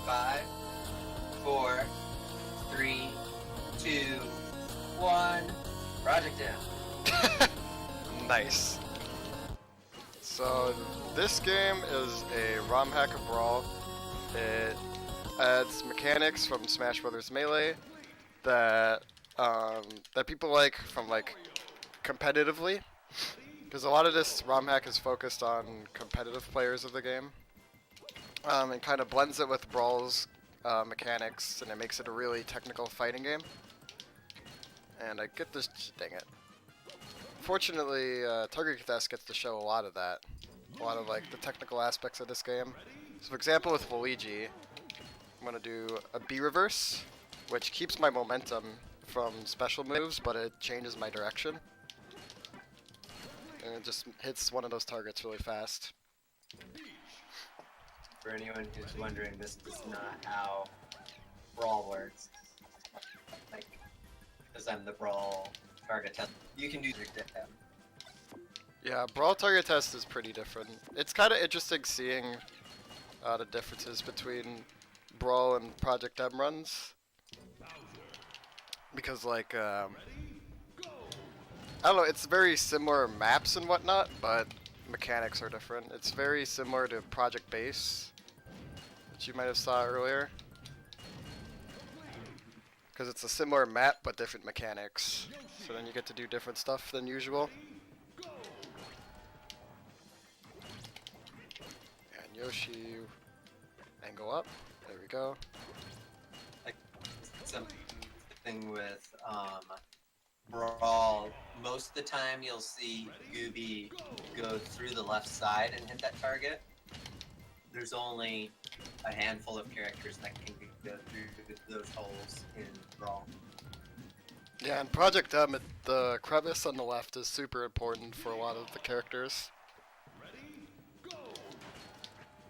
5, 4, 3, 2, 1. Project M. Nice. So this game is a ROM hacker brawl. It adds mechanics from Smash Brothers Melee that that people like from like competitively, because a lot of this ROM hack is focused on competitive players of the game. And kind of blends it with Brawl's mechanics, and it makes it a really technical fighting game. And I get this, dang it. Fortunately, Target Test gets to show a lot of that. A lot of like the technical aspects of this game. So for example with Luigi, I'm going to do a B reverse, which keeps my momentum from special moves, but it changes my direction. And it just hits one of those targets really fast. For anyone who's wondering, this is not how Brawl works. Like, because I'm the Brawl target test, you can do M. Yeah, Brawl Target Test is pretty different. It's kind of interesting seeing the differences between Brawl and Project M runs. Because, like, I don't know, it's very similar maps and whatnot, but mechanics are different. It's very similar to Project Base, which you might have saw earlier. Because it's a similar map, but different mechanics. So then you get to do different stuff than usual. And Yoshi, angle up. There we go. Like, something with Brawl, most of the time you'll see Gooby go through the left side and hit that target. There's only a handful of characters that can go through those holes in Brawl. Yeah, in Project M, the crevice on the left is super important for a lot of the characters.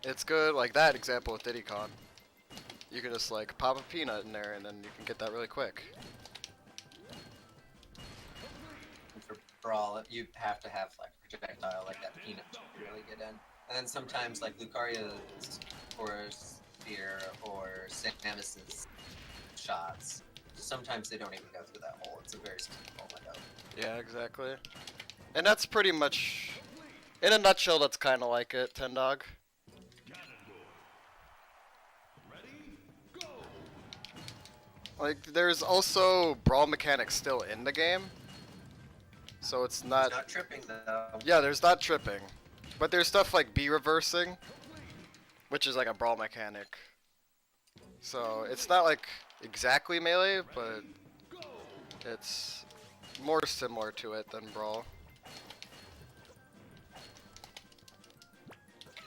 It's good, like that example with Diddy Kong. You can just like pop a peanut in there and then you can get that really quick. And for Brawl, you have to have like projectile like that peanut to really get in. And then sometimes like Lucaria's or Spear or Samus's shots, sometimes they don't even go through that hole. It's a very small window. Yeah, exactly. And that's pretty much, in a nutshell, that's kind of like it, Ten Dog. Like, there's also brawl mechanics still in the game. So it's not... It's not tripping though. Yeah, there's not tripping. But there's stuff like B reversing, which is like a brawl mechanic. So it's not like exactly melee, but it's more similar to it than brawl.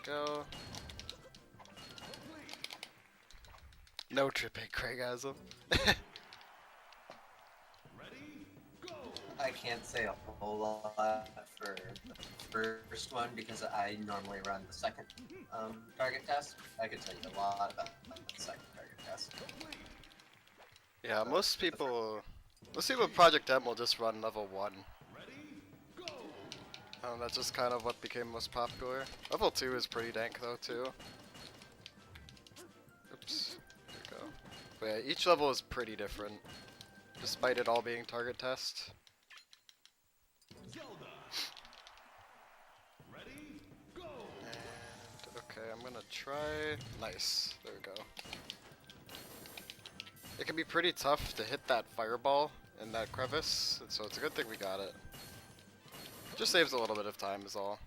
Go. No tripping, Craigasm. I can't say a whole lot for the first one because I normally run the second target test. I can tell you a lot about the second target test. Yeah, most people with Project M will just run level 1. That's just kind of what became most popular. Level 2 is pretty dank though too. Oops, there we go. But yeah, each level is pretty different, despite it all being target test. And okay, I'm gonna try. Nice, there we go. It can be pretty tough to hit that fireball in that crevice, so it's a good thing we got it. Just saves a little bit of time is all.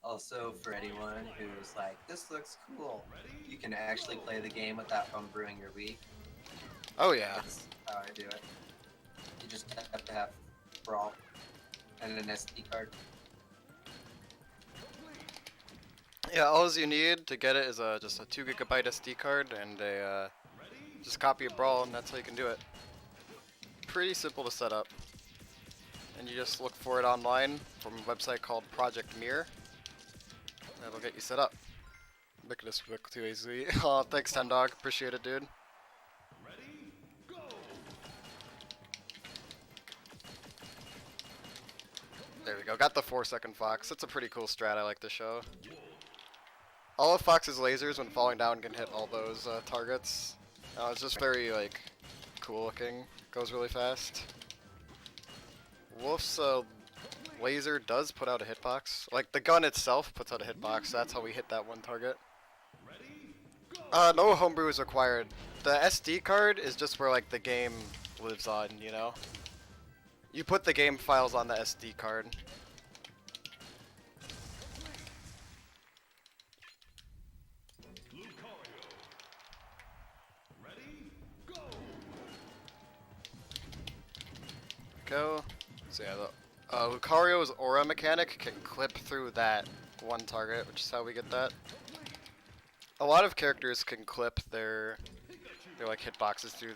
Also, for anyone who's like, this looks cool, you can actually play the game without homebrewing your Wii. Oh yeah. That's how I do it. You just have to have Brawl and an SD card. Yeah, all you need to get it is just a 2 GB SD card and a just copy of Brawl, and that's how you can do it. Pretty simple to set up. And you just look for it online from a website called Project Mirror. That'll get you set up. Making this quick too easy. Oh, thanks, Ten Dog. Appreciate it, dude. There we go. Got the 4-second fox. That's a pretty cool strat I like to show. all of Fox's lasers when falling down can hit all those targets. It's just very like cool looking. Goes really fast. Wolf's laser does put out a hitbox. Like the gun itself puts out a hitbox. So that's how we hit that one target. No homebrew is required. The SD card is just where like the game lives on, you know? You put the game files on the SD card. Go. So yeah, the Lucario's aura mechanic can clip through that one target, which is how we get that. A lot of characters can clip their like hitboxes through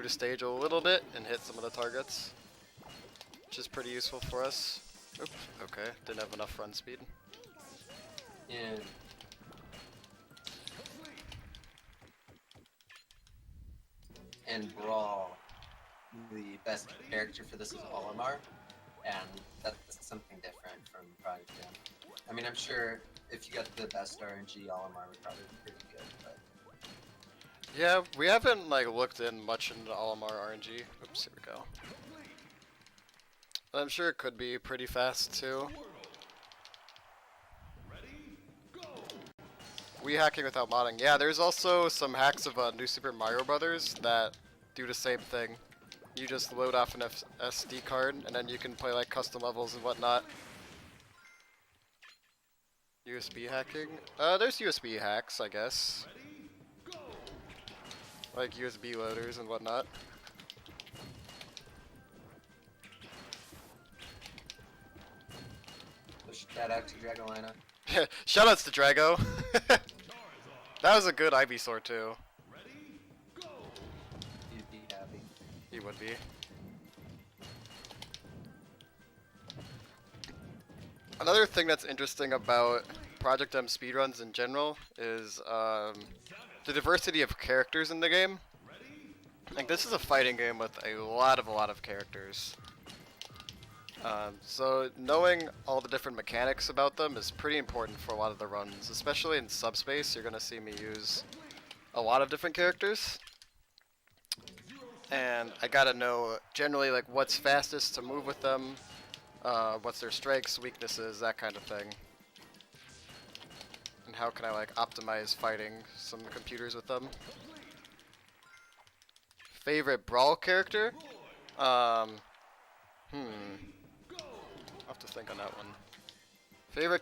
the stage a little bit and hit some of the targets, which is pretty useful for us. Oops, okay, didn't have enough run speed. Yeah. And Brawl, the best character for this is Olimar, and that's something different from Project M. I mean, I'm sure if you got the best RNG, Olimar would probably be pretty good, but... Yeah, we haven't like looked in much into Olimar RNG. Oops, here we go. But I'm sure it could be pretty fast too. We hacking without modding. Yeah, there's also some hacks of New Super Mario Brothers that do the same thing. You just load off an SD card, and then you can play like custom levels and whatnot. USB hacking? There's USB hacks, I guess. Like USB loaders and whatnot. So shout out to Dragolina. Shoutouts to Drago. That was a good Ivysaur too. You'd be happy. He would be. Another thing that's interesting about Project M speedruns in general is the diversity of characters in the game. Like this is a fighting game with a lot of characters. So knowing all the different mechanics about them is pretty important for a lot of the runs, especially in subspace. You're gonna see me use a lot of different characters, and I gotta know generally like what's fastest to move with them, what's their strengths, weaknesses, that kind of thing, and how can I like optimize fighting some computers with them. Favorite Brawl character? I'll have to think on that one. Favorite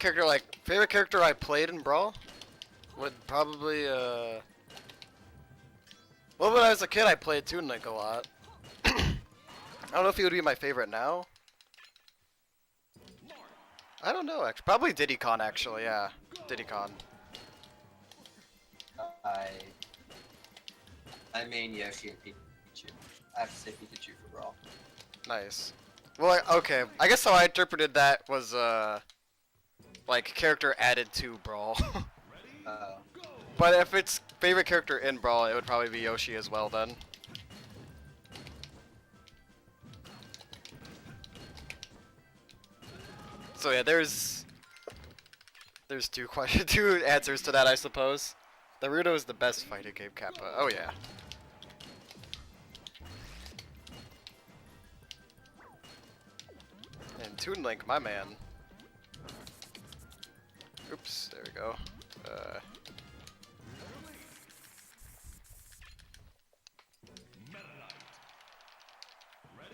character I played in Brawl would probably well, when I was a kid I played Toon Link a lot. I don't know if he would be my favorite now. I don't know actually. Probably Diddy Kong actually, yeah. Diddy Kong. I main Yoshi and Pikachu. I have to say Pikachu for Brawl. Nice. Well, okay. I guess how I interpreted that was, like, character added to Brawl. But if it's favorite character in Brawl, it would probably be Yoshi as well, then. So yeah, there's two two answers to that, I suppose. Naruto is the best fighting game, Kappa. Oh yeah. And Toon Link, my man. Oops, there we go.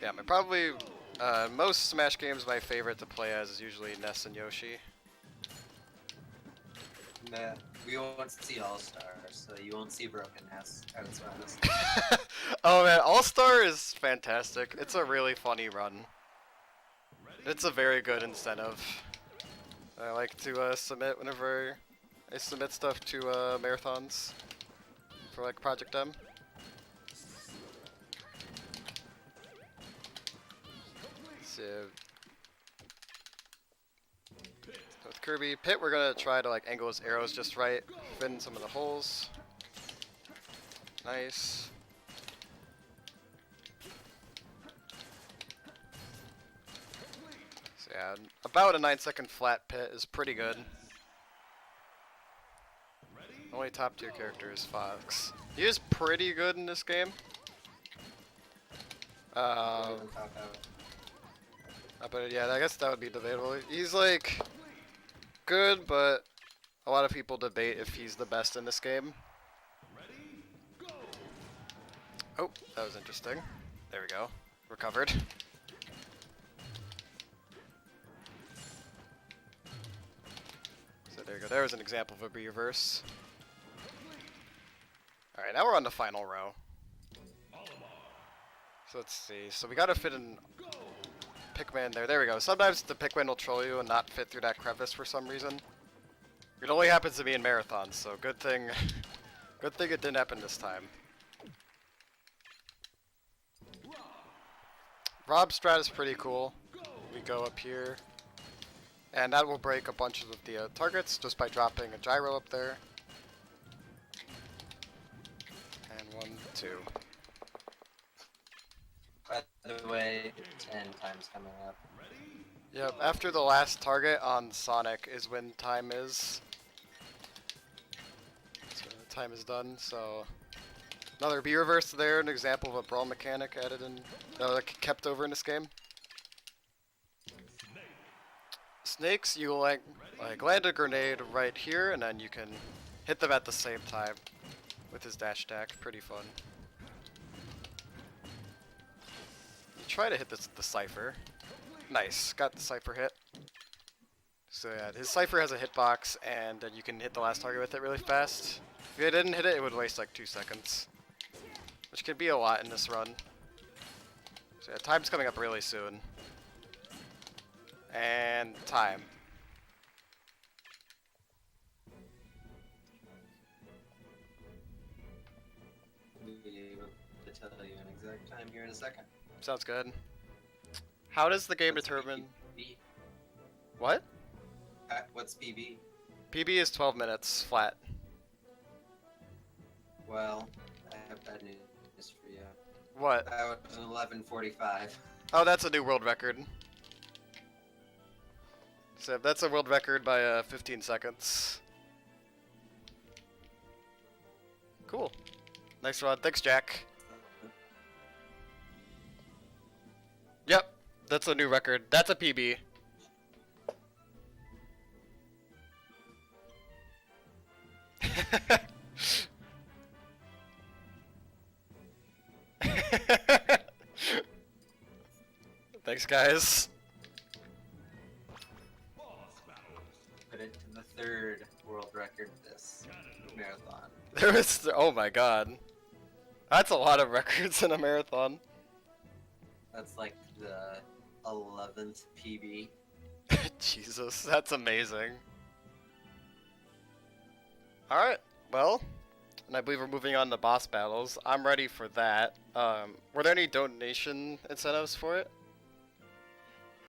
Yeah, probably most Smash games my favorite to play as is usually Ness and Yoshi. Nah, we won't see All-Star, so you won't see Broken Ness. Oh man, All-Star is fantastic. It's a really funny run. It's a very good incentive. I like to submit whenever I submit stuff to marathons for like Project M. So with Kirby Pit, we're gonna try to like angle his arrows just right, fit in some of the holes. Nice. Yeah, about a 9-second flat pit is pretty good. Only top tier character is Fox. He is pretty good in this game. But yeah, I guess that would be debatable. He's like good, but a lot of people debate if he's the best in this game. Oh, that was interesting. There we go. Recovered. So there you go. There was an example of a reverse. Alright, now we're on the final row. So let's see. So we gotta fit in Pikmin there. There we go. Sometimes the Pikmin will troll you and not fit through that crevice for some reason. It only happens to me in marathons, so good thing good thing it didn't happen this time. Rob strat is pretty cool. We go up here, and that will break a bunch of the targets just by dropping a gyro up there. And 1, 2. By the way, 10 times coming up. Yep, after the last target on Sonic is when time is. So time is done, so. Another B reverse there, an example of a brawl mechanic added in, kept over in this game. Snakes, you like land a grenade right here, and then you can hit them at the same time with his dash attack. Pretty fun. You try to hit the Cypher. Nice, got the Cypher hit. So yeah, his Cypher has a hitbox, and then you can hit the last target with it really fast. If you didn't hit it, it would waste like 2 seconds. Which can be a lot in this run. So yeah, time's coming up really soon. And time. We'll be able to tell you an exact time here in a second. Sounds good. How does the game determine... PB? What? What's PB? PB is 12 minutes, flat. Well, I have bad news for you. What? That was 11:45. Oh, that's a new world record. So that's a world record by 15 seconds. Cool. Nice run. Thanks, Jack. Yep, that's a new record. That's a PB. Thanks, guys. Put it to the 3rd world record this marathon. There was. Oh my god. That's a lot of records in a marathon. That's like the 11th PB. Jesus, that's amazing. Alright, well, and I believe we're moving on to boss battles. I'm ready for that. Were there any donation incentives for it?